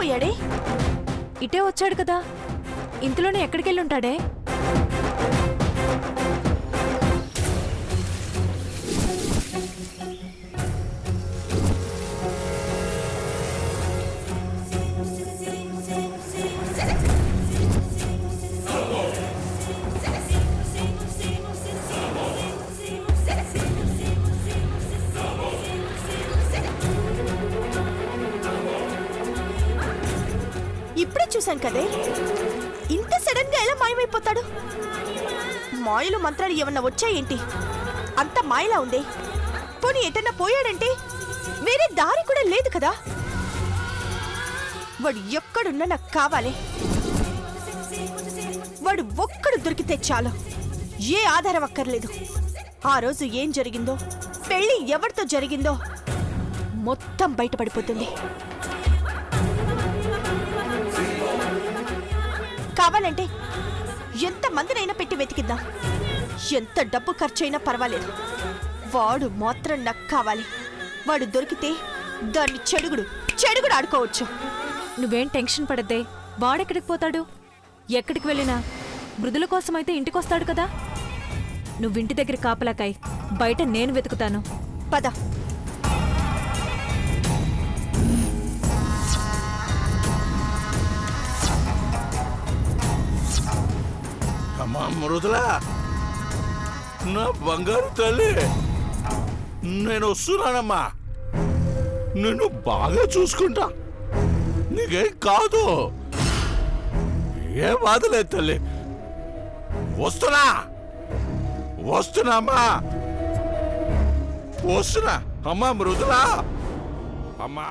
మాయమైపోయాడే? ఇటే వచ్చాడు కదా, ఇంతలోనే ఎక్కడికెళ్ళుంటాడే? ఇప్పుడే చూశాను కదే, ఇంత సడన్ గా ఎలా మాయమైపోతాడు? మాయలు మంత్రాలు ఏమన్నా వచ్చాయేంటి? అంత మాయలా ఉంది. పోనీ ఎటన్నా పోయాడంటే వేరే దారి కూడా లేదు కదా. వాడు ఎక్కడున్నా నాకు కావాలి. వాడు ఒక్కడు దొరికితే చాలు, ఏ ఆధారం అక్కర్లేదు. ఆ రోజు ఏం జరిగిందో, పెళ్లి ఎవరితో జరిగిందో మొత్తం బయటపడిపోతుంది. కావాలంటే ఎంత మందినైనా పెట్టి వెతికిద్దాం, ఎంత డబ్బు ఖర్చైనా పర్వాలేదు. వాడు మాత్రం నాకు కావాలి. వాడు దొరికితే దాన్ని చెడుగుడు ఆడుకోవచ్చు. నువ్వేం టెన్షన్ పడద్దే, వాడెక్కడికి పోతాడు? ఎక్కడికి వెళ్ళినా మృదుల కోసమైతే ఇంటికొస్తాడు కదా. నువ్వింటి దగ్గర కాపలాకాయ్, బయట నేను వెతుకుతాను. పద. అమ్మా మృదులా, నా బంగారు తల్లి, నేను వస్తున్నానమ్మా. నిన్ను బాగా చూసుకుంటా, నీకేం కాదు, ఏ బాధ లేదు తల్లి. వస్తున్నామ్మా, వస్తున్నా. అమ్మా మృదులా, అమ్మా.